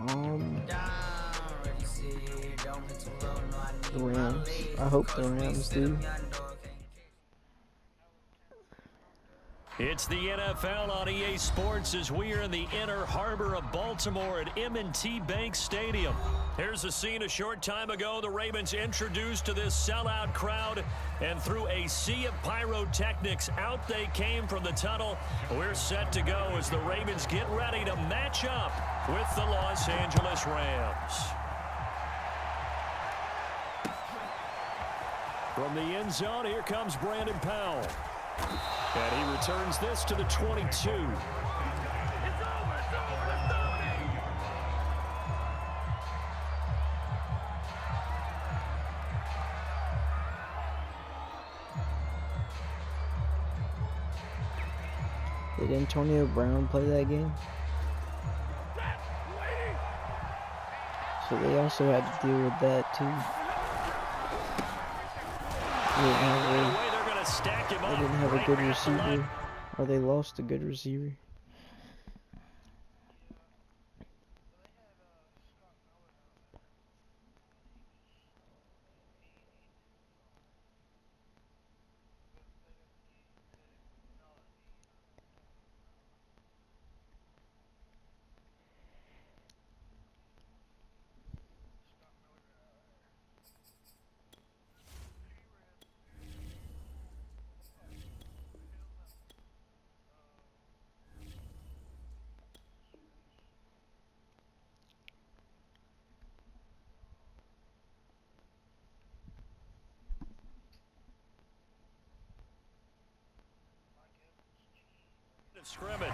The Rams. I hope the Rams do. It's the NFL on EA Sports as we are in the inner harbor of Baltimore at M&T Bank Stadium. Here's a scene a short time ago. The Ravens introduced to this sellout crowd, and through a sea of pyrotechnics, out they came from the tunnel. We're set to go as the Ravens get ready to match up with the Los Angeles Rams. From the end zone, here comes Brandon Powell. And he returns this to the 22. Did Antonio Brown play that game? So they also had to deal with that too. They didn't have a good receiver, or they lost a good receiver. Scrimmage.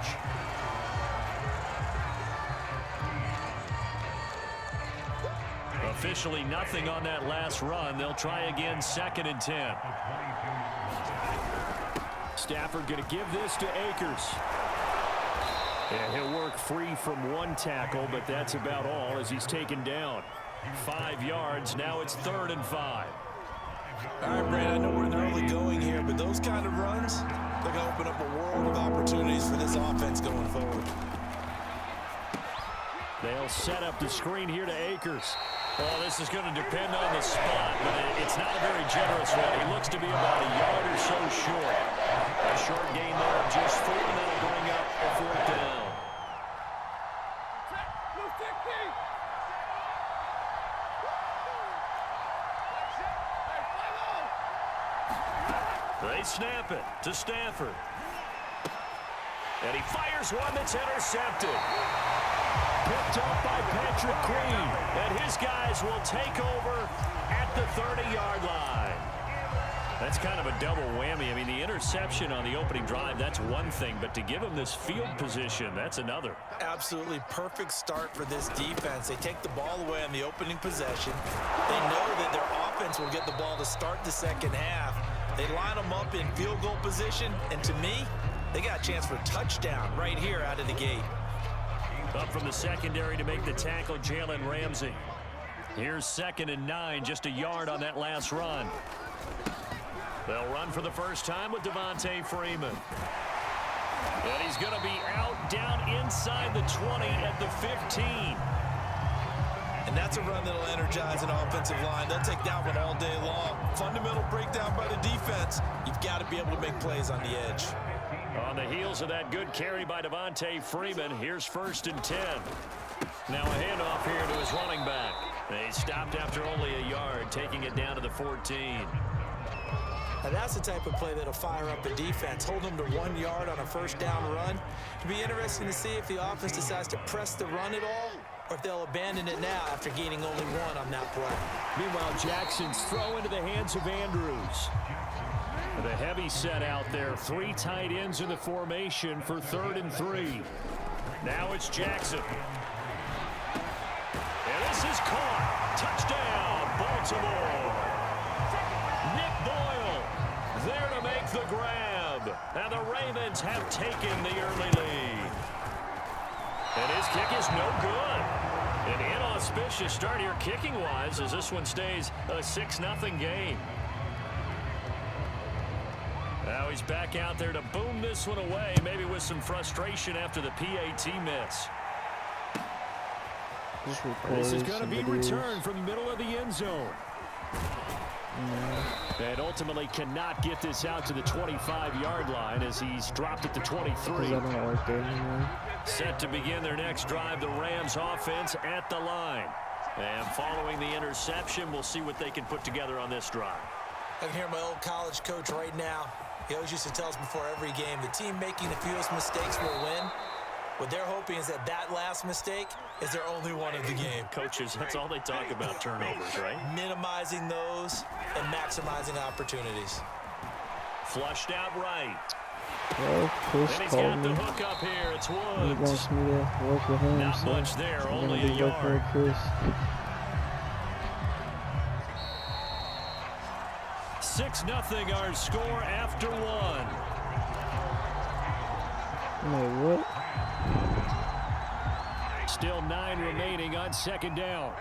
Officially nothing on that last run. They'll try again, 2nd and 10. Stafford going to give this to Akers. And he'll work free from one tackle, but that's about all as he's taken down. 5 yards. Now it's 3rd and 5. All right, Brad, I know we're in the early going here, but those kind of runs, they're going to open up a world of opportunities for this offense going forward. They'll set up the screen here to Akers. Well, this is going to depend on the spot, but it's not a very generous one. He looks to be about a yard or so short. A short gain there of just 4, and that'll bring up a 4th down. They snap it to Stafford. And he fires one that's intercepted. Picked up by Patrick Queen. And his guys will take over at the 30-yard line. That's kind of a double whammy. I mean, the interception on the opening drive, that's one thing. But to give him this field position, that's another. Absolutely perfect start for this defense. They take the ball away on the opening possession. They know that their offense will get the ball to start the second half. They line them up in field goal position, and to me, they got a chance for a touchdown right here out of the gate. Up from the secondary to make the tackle, Jalen Ramsey. Here's 2nd and 9, just a yard on that last run. They'll run for the first time with Devontae Freeman. And he's going to be out down inside the 20 at the 15. And that's a run that'll energize an offensive line. They'll take that one all day long. Fundamental breakdown by the defense. You've got to be able to make plays on the edge. On the heels of that good carry by Devontae Freeman, here's 1st and 10. Now a handoff here to his running back. They stopped after only a yard, taking it down to the 14. Now that's the type of play that'll fire up the defense. Hold them to 1 yard on a first down run. It'll be interesting to see if the offense decides to press the run at all, or if they'll abandon it now after gaining only 1 on that play. Meanwhile, Jackson's throw into the hands of Andrews. The heavy set out there. 3 tight ends in the formation for 3rd and 3. Now it's Jackson. And this is caught. Touchdown, Baltimore. Nick Boyle there to make the grab. And the Ravens have taken the early lead. And his kick is no good. An inauspicious start here kicking-wise as this one stays a 6-0 game. Now he's back out there to boom this one away, maybe with some frustration after the PAT miss. Just This is going to be returned from the middle of the end zone. And ultimately cannot get this out to the 25-yard line as he's dropped at the 23. That don't work there anymore. Set to begin their next drive, the Rams offense at the line. And following the interception, we'll see what they can put together on this drive. I can hear my old college coach right now. He always used to tell us before every game, the team making the fewest mistakes will win. What they're hoping is that that last mistake is their only one of the game. Coaches, that's all they talk about, turnovers, right? Minimizing those and maximizing opportunities. Flushed out right. Well, Chris And he's called got the me. hook up here. It's He Woods. wants me to work with him. Not so much there, I'm only gonna a be working yard. with Chris. 6-0 our score after one. Wait, what? Still 9 remaining on second down.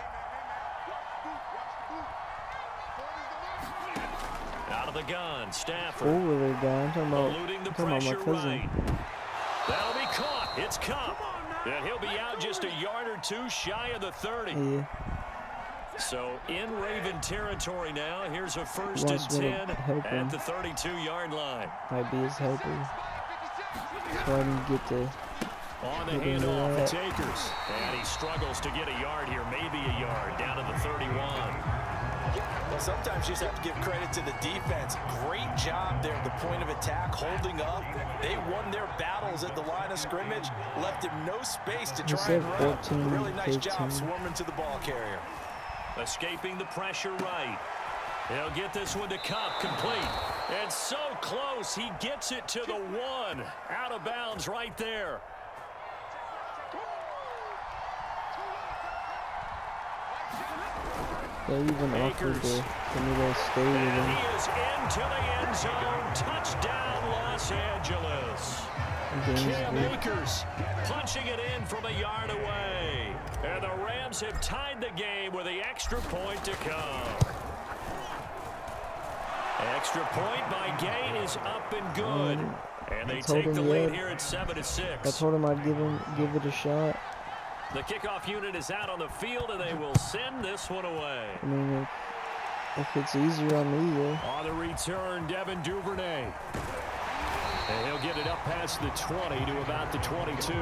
Out of the gun, Stafford. Four-wheeler guy. I'm talking Eluding the about my pressure cousin. right. That'll be caught. It's Cup. And he'll be out just a yard or two shy of the 30. Yeah. So in Raven territory now. Here's a 1st Wants and me to 10 help him. at the 32-yard line. Might be his helper. So I didn't get to On the get into handoff, that. it's Akers. And he struggles to get a yard here, maybe a yard, down to the 31. Well, sometimes you just have to give credit to the defense. Great job there at the point of attack, holding up. They won their battles at the line of scrimmage, left him no space to try said and run. 14, Really nice job 15. swarming to the ball carrier. Escaping the pressure right. He'll get this one to Cup, complete. And so close, he gets it to the 1. Out of bounds right there. They even offered Akers. for me to stay with And him. he is into the end zone. Touchdown, Los Angeles. Cam Game's Akers punching it in from a yard away. And the Rams have tied the game with the extra point to come. Extra point by Gay is up and good. And they told take the him, lead yeah. here at 7-6. I told him I'd give it a shot. The kickoff unit is out on the field, and they will send this one away. I mean, if it's easier on me, yeah. On the return, Devin Duvernay. And he'll get it up past the 20 to about the 22.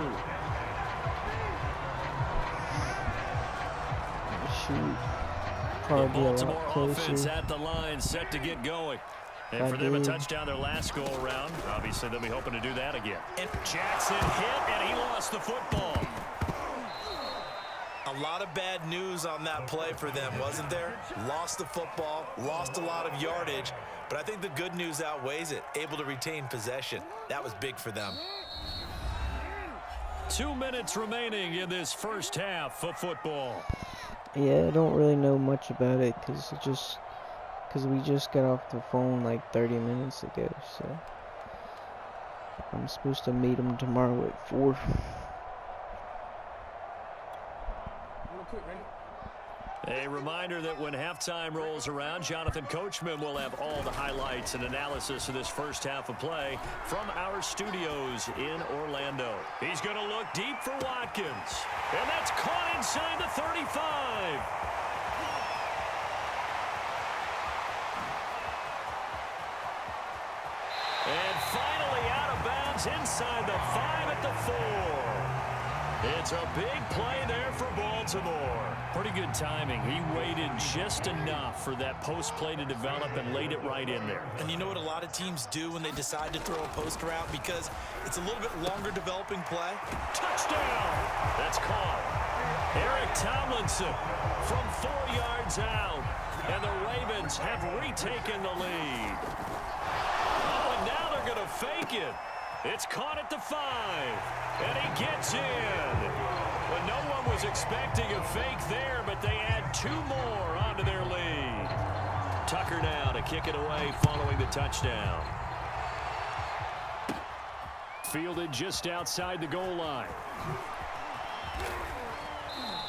Shoot. The Probably be a Baltimore lot offense closer. at the line, set to get going. And for them a touchdown their last go-around. Obviously, they'll be hoping to do that again. And Jackson hit, and he lost the football. A lot of bad news on that play for them, wasn't there? Lost the football, lost a lot of yardage, but I think the good news outweighs it. Able to retain possession. That was big for them. 2 minutes remaining in this first half of football. Yeah, I don't really know much about it because we just got off the phone like 30 minutes ago. So I'm supposed to meet him tomorrow at 4. A reminder that when halftime rolls around, Jonathan Coachman will have all the highlights and analysis of this first half of play from our studios in Orlando. He's going to look deep for Watkins. And that's caught inside the 35. And finally out of bounds inside the 5 at the 4. It's a big play there for Baltimore. Pretty good timing. He waited just enough for that post play to develop and laid it right in there. And you know what a lot of teams do when they decide to throw a post route? Because it's a little bit longer developing play. Touchdown! That's caught. Eric Tomlinson from 4 yards out. And the Ravens have retaken the lead. Oh, and now they're going to fake it. It's caught at the 5. And he gets in. Well, no one was expecting a fake there, but they add 2 more onto their lead. Tucker now to kick it away following the touchdown. Fielded just outside the goal line.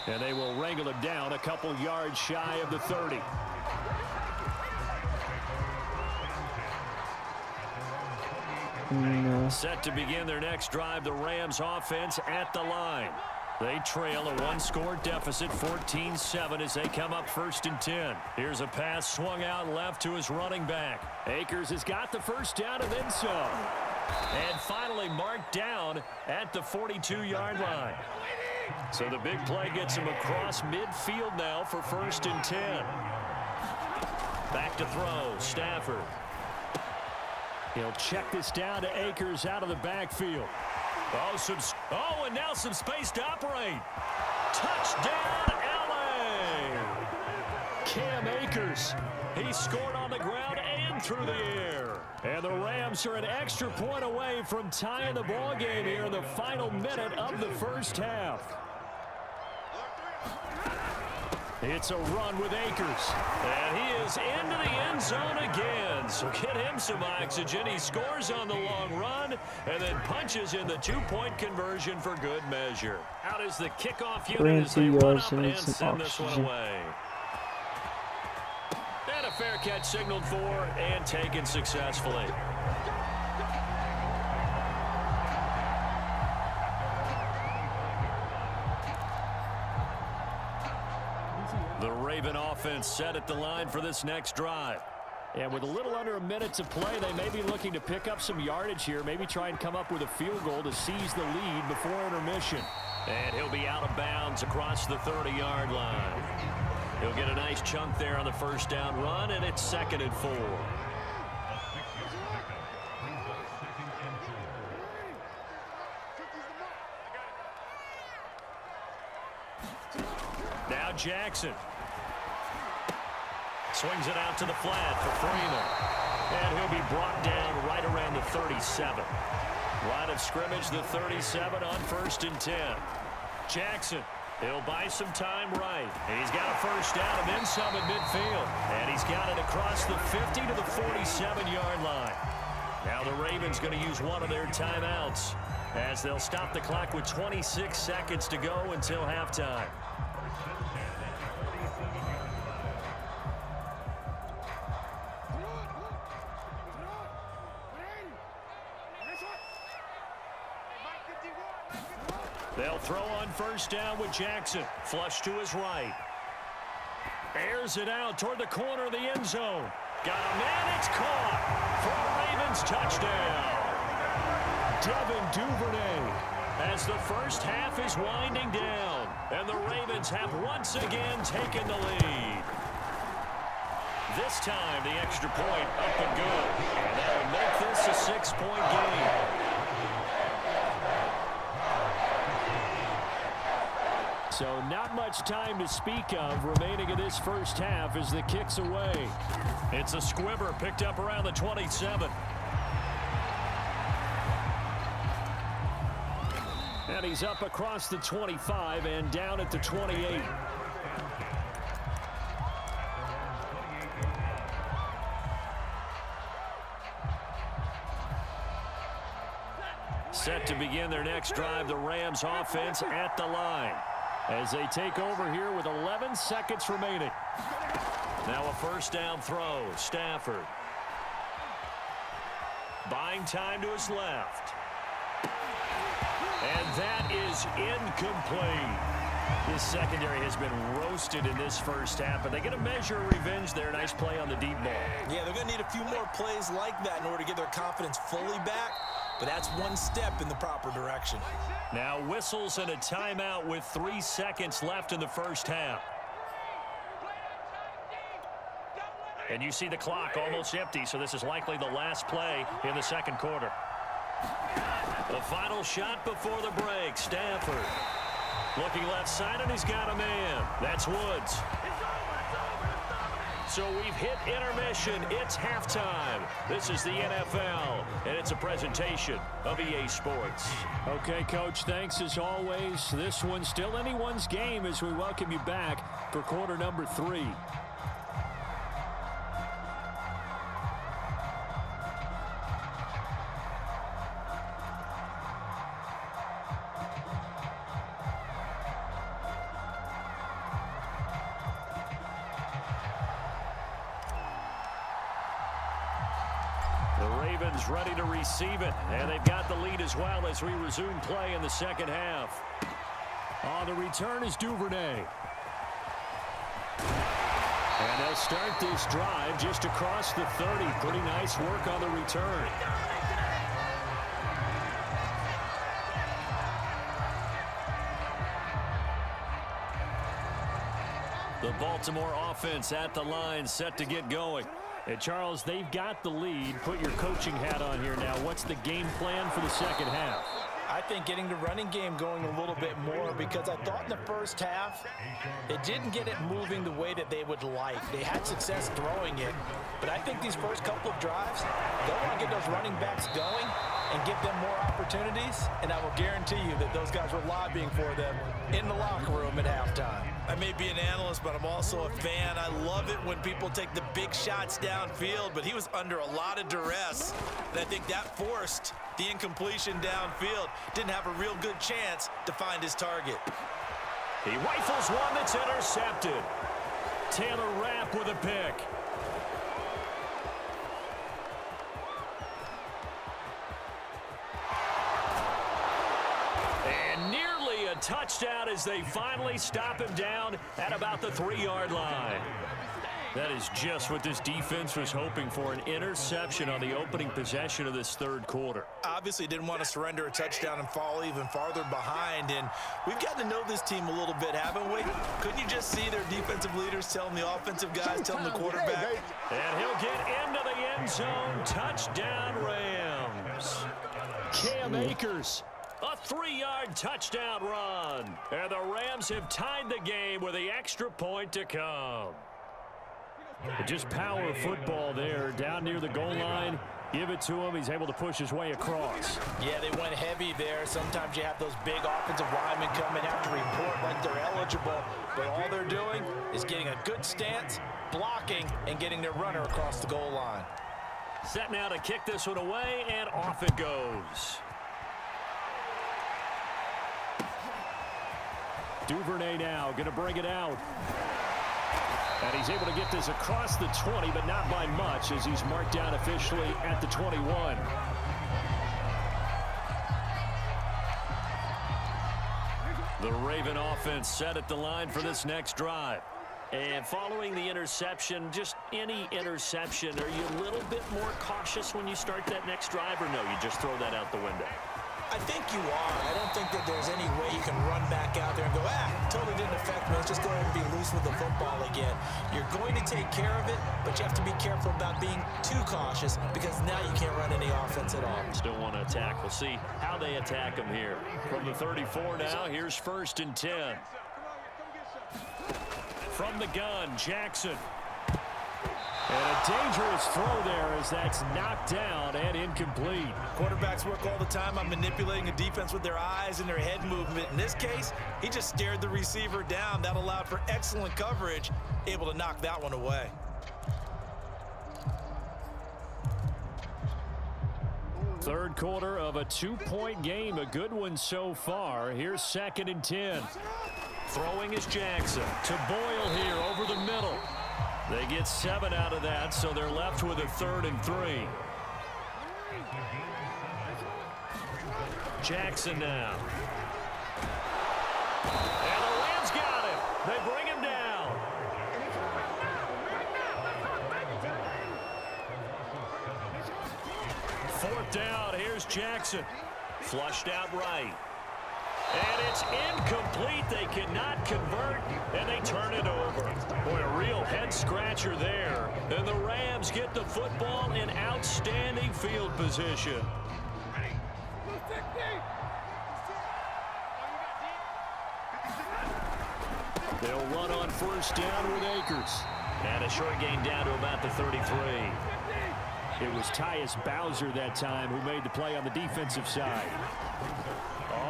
And they will wrangle him down a couple yards shy of the 30. No. Set to begin their next drive, the Rams offense at the line. They trail a one-score deficit, 14-7, as they come up 1st and 10. Here's a pass swung out left to his running back. Akers has got the first down and then some. And finally marked down at the 42-yard line. So the big play gets him across midfield now for 1st and 10. Back to throw, Stafford. He'll check this down to Akers out of the backfield. And now some space to operate. Touchdown, LA! Cam Akers. He scored on the ground and through the air. And the Rams are an extra point away from tying the ball game here in the final minute of the first half. It's a run with Akers. And he is into the end zone again. So get him some oxygen. He scores on the long run and then punches in the two-point conversion for good measure. Out is the kickoff unit as they run up and send this one away. And a fair catch signaled for and taken successfully. The Raven offense set at the line for this next drive. And with a little under a minute to play, they may be looking to pick up some yardage here, maybe try and come up with a field goal to seize the lead before intermission. And he'll be out of bounds across the 30-yard line. He'll get a nice chunk there on the first down run, and it's 2nd and 4. Now Jackson. Swings it out to the flat for Freeman. And he'll be brought down right around the 37. Line of scrimmage, the 37 on 1st and 10. Jackson. He'll buy some time right. And he's got a first down and then some at midfield. And he's got it across the 50 to the 47-yard line. Now the Ravens going to use one of their timeouts as they'll stop the clock with 26 seconds to go until halftime. They'll throw on first down with Jackson. Flush to his right. Airs it out toward the corner of the end zone. Got a man, it's caught for a Ravens touchdown. Devin Duvernay as the first half is winding down. And the Ravens have once again taken the lead. This time the extra point up and good. And that'll make this a 6-point game. So not much time to speak of remaining in this first half as the kick's away. It's a squibber picked up around the 27. And he's up across the 25 and down at the 28. Set to begin their next drive, the Rams offense at the line as they take over here with 11 seconds remaining. Now a first down throw. Stafford. Buying time to his left. And that is incomplete. His secondary has been roasted in this first half, but they get a measure of revenge there. Nice play on the deep ball. Yeah, they're going to need a few more plays like that in order to get their confidence fully back. But that's one step in the proper direction. Now whistles and a timeout with 3 seconds left in the first half. And you see the clock almost empty, so this is likely the last play in the second quarter. The final shot before the break. Stafford looking left side, and he's got a man. That's Woods. So we've hit intermission. It's halftime. This is the NFL, and it's a presentation of EA Sports. Okay, Coach, thanks as always. This one's still anyone's game as we welcome you back for quarter number 3. Ready to receive it, and they've got the lead as well as we resume play in the second half. On the return is Duvernay. And they'll start this drive just across the 30. Pretty nice work on the return. The Baltimore offense at the line, set to get going. And Charles, they've got the lead. Put your coaching hat on here now. What's the game plan for the second half? I think getting the running game going a little bit more, because I thought in the first half it didn't get it moving the way that they would like. They had success throwing it, but I think these first couple of drives, they'll want to get those running backs going and give them more opportunities, and I will guarantee you that those guys were lobbying for them in the locker room at halftime. I may be an analyst, but I'm also a fan. I love it when people take the big shots downfield, but he was under a lot of duress, and I think that forced the incompletion downfield. Didn't have a real good chance to find his target. He rifles one that's intercepted. Taylor Rapp with a pick. And nearly a touchdown as they finally stop him down at about the 3-yard line. That is just what this defense was hoping for, an interception on the opening possession of this third quarter. Obviously didn't want to surrender a touchdown and fall even farther behind, and we've got to know this team a little bit, haven't we? Couldn't you just see their defensive leaders telling the offensive guys, telling the quarterback? And he'll get into the end zone. Touchdown, Rams. Cam Akers. A 3-yard touchdown run. And the Rams have tied the game with the extra point to come. Just power football there, down near the goal line. Give it to him. He's able to push his way across. Yeah, they went heavy there. Sometimes you have those big offensive linemen come and have to report like they're eligible. But all they're doing is getting a good stance, blocking, and getting their runner across the goal line. Set now to kick this one away, and off it goes. Duvernay now going to bring it out. And he's able to get this across the 20, but not by much, as he's marked down officially at the 21. The Raven offense set at the line for this next drive. And following the interception, just any interception, are you a little bit more cautious when you start that next drive, or no, you just throw that out the window? I think you are. I don't think that there's any way you can run back out there and go, totally didn't affect me. Let's just go ahead and be loose with the football again. You're going to take care of it, but you have to be careful about being too cautious, because now you can't run any offense at all. Still want to attack. We'll see how they attack them here. From the 34 now, here's 1st and 10. From the gun, Jackson. And a dangerous throw there as that's knocked down and incomplete. Quarterbacks work all the time on manipulating a defense with their eyes and their head movement. In this case, he just stared the receiver down. That allowed for excellent coverage, able to knock that one away. Third quarter of a 2-point game, a good one so far. Here's 2nd and 10. Throwing is Jackson to Boyle here over the middle. They get 7 out of that, so they're left with a 3rd and 3. Jackson now. And the Rams got him. They bring him down. Fourth down, here's Jackson. Flushed out right. And it's incomplete. They cannot convert, and they turn it over. Boy, a real head-scratcher there. And the Rams get the football in outstanding field position. They'll run on 1st down with Akers. And a short gain down to about the 33. It was Tyus Bowser that time who made the play on the defensive side.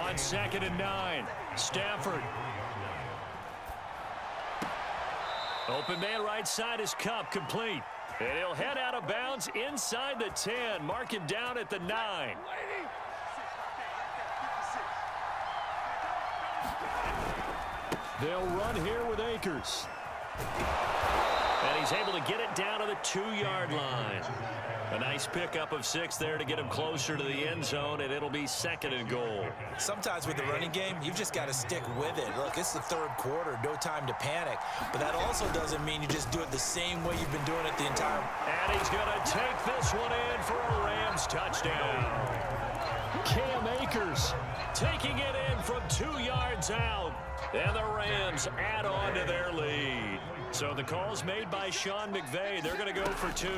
On 2nd and 9, Stafford. Open man right side is Cup, complete. And he'll head out of bounds inside the 10. Mark him down at the 9. They'll run here with Akers. And he's able to get it down to the 2-yard line. A nice pickup of 6 there to get him closer to the end zone, and it'll be 2nd and goal. Sometimes with the running game, you've just got to stick with it. Look, it's the 3rd quarter, no time to panic. But that also doesn't mean you just do it the same way you've been doing it the entire... And he's going to take this one in for a Rams touchdown. Cam Akers taking it in from 2 yards out. And the Rams add on to their lead. So the call's made by Sean McVay. They're going to go for 2.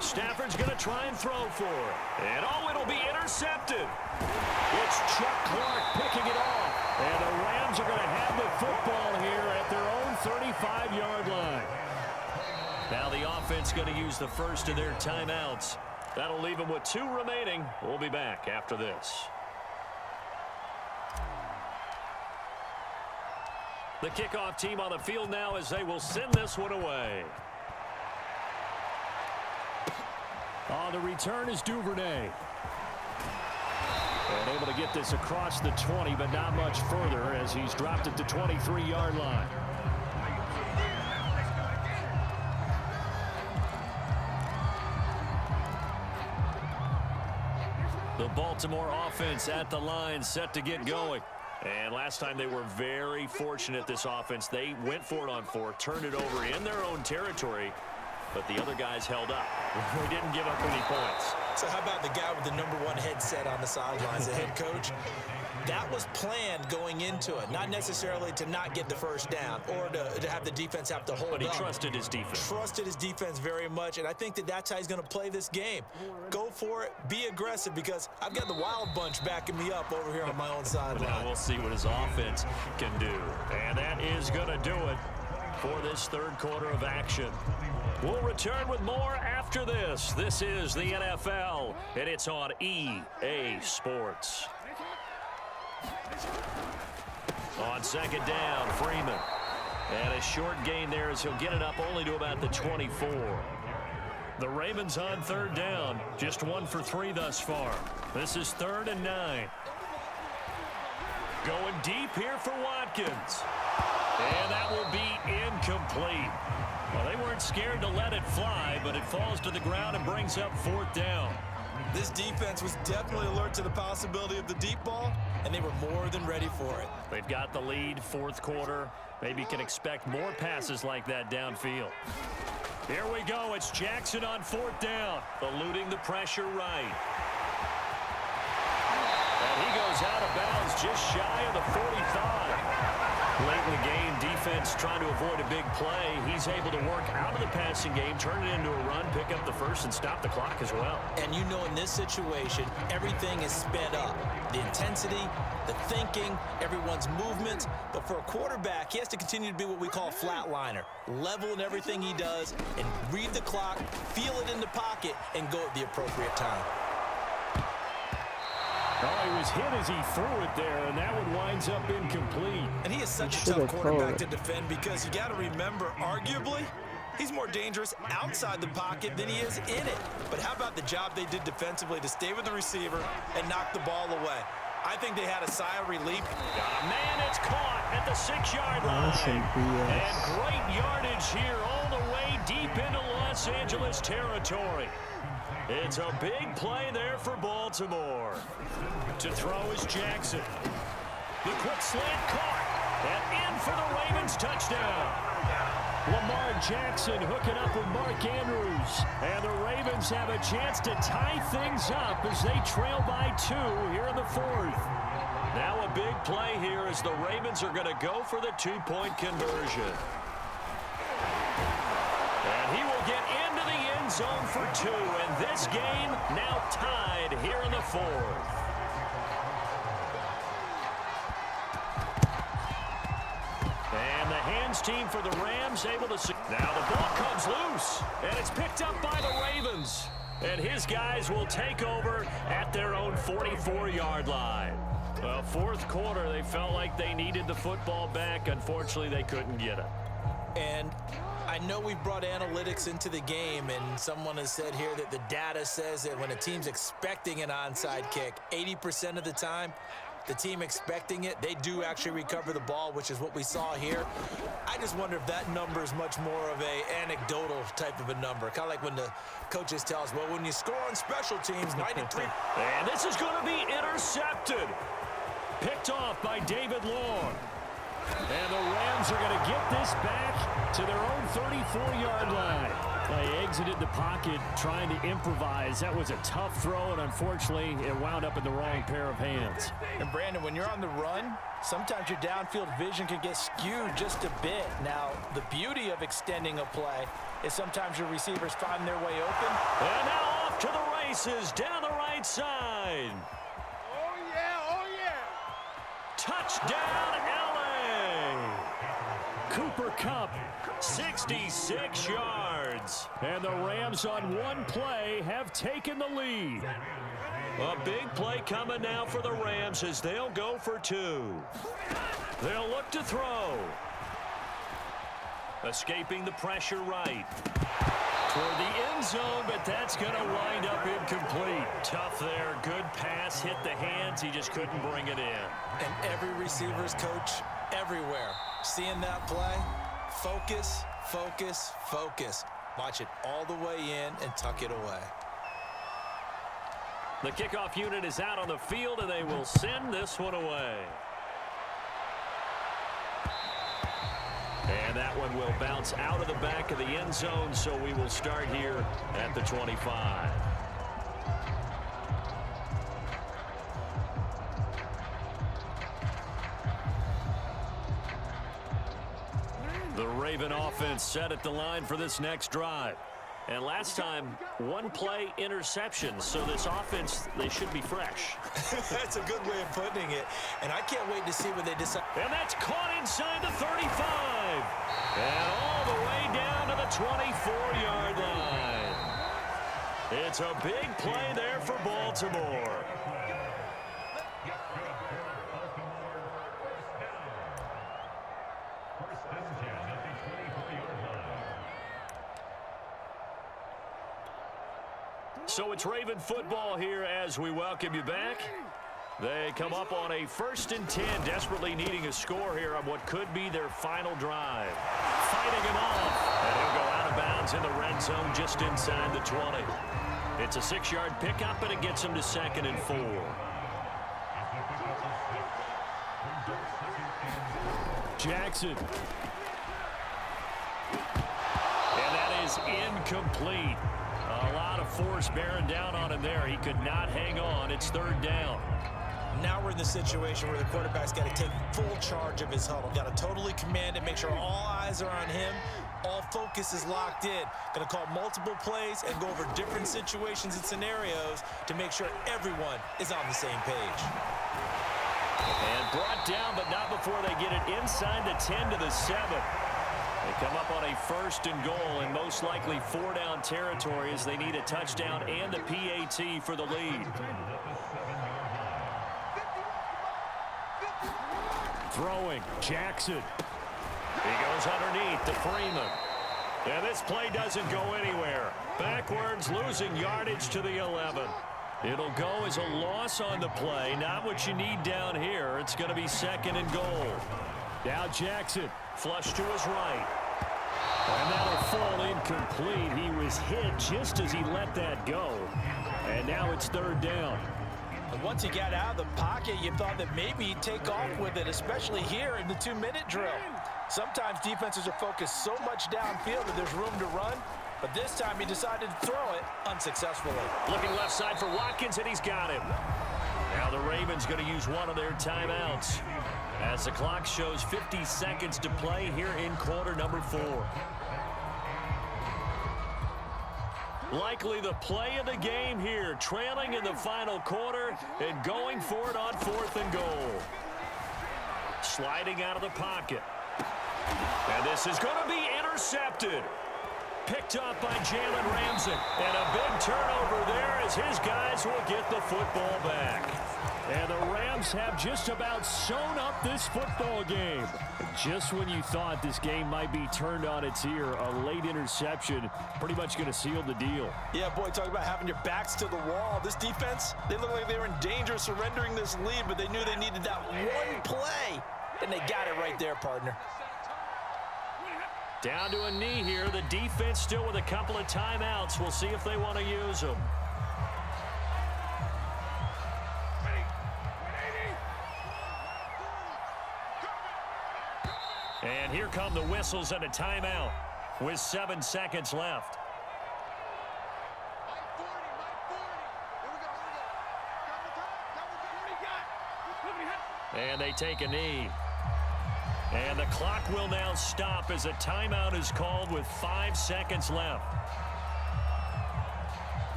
Stafford's going to try and throw for it. And oh, it'll be intercepted. It's Chuck Clark picking it off. And the Rams are going to have the football here at their own 35-yard line. Now the offense going to use the first of their timeouts. That'll leave them with 2 remaining. We'll be back after this. The kickoff team on the field now as they will send this one away. On the return is Duvernay. And able to get this across the 20, but not much further as he's dropped it to 23-yard line. The Baltimore offense at the line set to get going. And last time they were very fortunate, this offense. They went for it on 4, turned it over in their own territory, but the other guys held up. They didn't give up any points. So how about the guy with the #1 headset on the sidelines, the head coach? That was planned going into it, not necessarily to not get the first down or to have the defense have to hold up. But he trusted his defense. Trusted his defense very much, and I think that's how he's going to play this game. Go for it, be aggressive, because I've got the Wild Bunch backing me up over here on my own sideline. Now we'll see what his offense can do. And that is going to do it for this 3rd quarter of action. We'll return with more after this. This is the NFL, and it's on EA Sports. On 2nd down, Freeman. And a short gain there as he'll get it up only to about the 24. The Ravens on 3rd down. Just 1 for 3 thus far. This is 3rd and 9. Going deep here for Watkins. And that will be incomplete. Well, they weren't scared to let it fly, but it falls to the ground and brings up 4th down. This defense was definitely alert to the possibility of the deep ball, and they were more than ready for it. They've got the lead, 4th quarter. Maybe can expect more passes like that downfield. Here we go. It's Jackson on 4th down, eluding the pressure right. And he goes out of bounds just shy of the 45. Late in the game, defense trying to avoid a big play. He's able to work out of the passing game, turn it into a run, pick up the first, and stop the clock as well. And you know in this situation, everything is sped up. The intensity, the thinking, everyone's movement. But for a quarterback, he has to continue to be what we call a flatliner. Level in everything he does and read the clock, feel it in the pocket, and go at the appropriate time. Oh, he was hit as he threw it there, and that one winds up incomplete. And he is such a tough quarterback to defend because you got to remember, arguably, he's more dangerous outside the pocket than he is in it. But how about the job they did defensively to stay with the receiver and knock the ball away? I think they had a sigh of relief. Got a man, it's caught at the 6-yard line. And great yardage here all the way deep into Los Angeles territory. It's a big play there for Baltimore. To throw is Jackson. The quick slant caught. And in for the Ravens touchdown. Lamar Jackson hooking up with Mark Andrews. And the Ravens have a chance to tie things up as they trail by 2 here in the 4th. Now a big play here as the Ravens are going to go for the 2-point conversion. And he will get into the end zone for 2. And this game now tied here in the 4th. And the hands team for the Rams able to... Now the ball comes loose. And it's picked up by the Ravens. And his guys will take over at their own 44-yard line. Well, 4th quarter, they felt like they needed the football back. Unfortunately, they couldn't get it. And I know we've brought analytics into the game, and someone has said here that the data says that when a team's expecting an onside kick, 80% of the time, the team expecting it, they do actually recover the ball, which is what we saw here. I just wonder if that number is much more of a anecdotal type of a number. Kind of like when the coaches tell us, well, when you score on special teams, 93. And this is going to be intercepted. Picked off by David Long. And the Rams are going to get this back to their own 34-yard line. They exited the pocket trying to improvise. That was a tough throw, and unfortunately, it wound up in the wrong pair of hands. And, Brandon, when you're on the run, sometimes your downfield vision can get skewed just a bit. Now, the beauty of extending a play is sometimes your receivers find their way open. And now off to the races down the right side. Oh, yeah, oh, yeah. Touchdown, LA. Cooper Kupp, 66 yards. And the Rams on one play have taken the lead. A big play coming now for the Rams as they'll go for two. They'll look to throw. Escaping the pressure right. Toward the end zone, but that's going to wind up incomplete. Tough there. Good pass. Hit the hands. He just couldn't bring it in. And every receiver's coach everywhere. Seeing that play, focus, focus, focus. Watch it all the way in and tuck it away. The kickoff unit is out on the field, and they will send this one away. And that one will bounce out of the back of the end zone, so we will start here at the 25. The Raven offense set at the line for this next drive. And last time, one play interception. So this offense, they should be fresh. That's a good way of putting it. And I can't wait to see what they decide. And that's caught inside the 35. And all the way down to the 24-yard line. It's a big play there for Baltimore. So it's Raven football here as we welcome you back. They come up on a 1st and 10, desperately needing a score here on what could be their final drive. Fighting him off, and he'll go out of bounds in the red zone just inside the 20. It's a 6-yard pickup, and it gets him to 2nd and 4. Jackson. And that is incomplete. A lot of force bearing down on him there. He could not hang on. It's 3rd down. Now we're in the situation where the quarterback's got to take full charge of his huddle. Got to totally command it, make sure all eyes are on him. All focus is locked in. Going to call multiple plays and go over different situations and scenarios to make sure everyone is on the same page. And brought down, but not before they get it inside the 10 to the 7. They come up on a 1st and goal, and most likely 4-down territory as they need a touchdown and the PAT for the lead. Throwing, Jackson. He goes underneath to Freeman. And this play doesn't go anywhere. Backwards, losing yardage to the 11. It'll go as a loss on the play. Not what you need down here. It's going to be 2nd and goal. Now Jackson, flush to his right. And that'll fall incomplete. He was hit just as he let that go. And now it's 3rd down. And once he got out of the pocket, you thought that maybe he'd take off with it, especially here in the 2-minute drill. Sometimes defenses are focused so much downfield that there's room to run. But this time he decided to throw it unsuccessfully. Looking left side for Watkins, and he's got him. Now the Ravens going to use one of their timeouts as the clock shows 50 seconds to play here in quarter number 4. Likely the play of the game here, trailing in the final quarter and going for it on 4th and goal. Sliding out of the pocket. And this is going to be intercepted. Picked up by Jalen Ramsey. And a big turnover there as his guys will get the football back. And the Rams have just about sewn up this football game. Just when you thought this game might be turned on its ear, a late interception pretty much going to seal the deal. Yeah, boy, talk about having your backs to the wall. This defense, they look like they were in danger of surrendering this lead, but they knew they needed that one play, and they got it right there, partner. Down to a knee here. The defense still with a couple of timeouts. We'll see if they want to use them. And here come the whistles and a timeout with 7 seconds left. And they take a knee. And the clock will now stop as a timeout is called with 5 seconds left.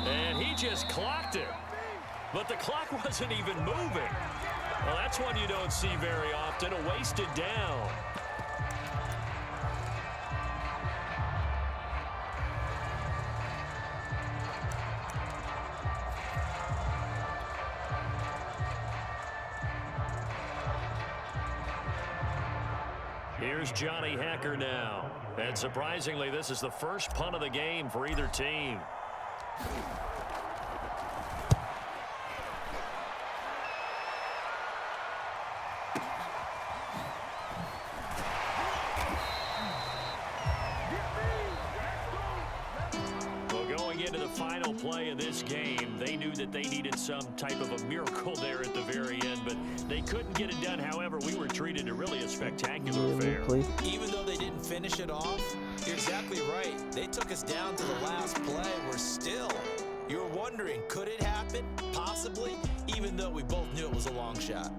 And he just clocked it. But the clock wasn't even moving. Well, that's one you don't see very often, a wasted down. Here's Johnny Hecker now. And surprisingly, this is the first punt of the game for either team. Into the final play of this game, they knew that they needed some type of a miracle there at the very end, but they couldn't get it done. However, we were treated to really a spectacular affair. Even though they didn't finish it off, you're exactly right. They took us down to the last play. We're still, you're wondering, could it happen? Possibly, even though we both knew it was a long shot.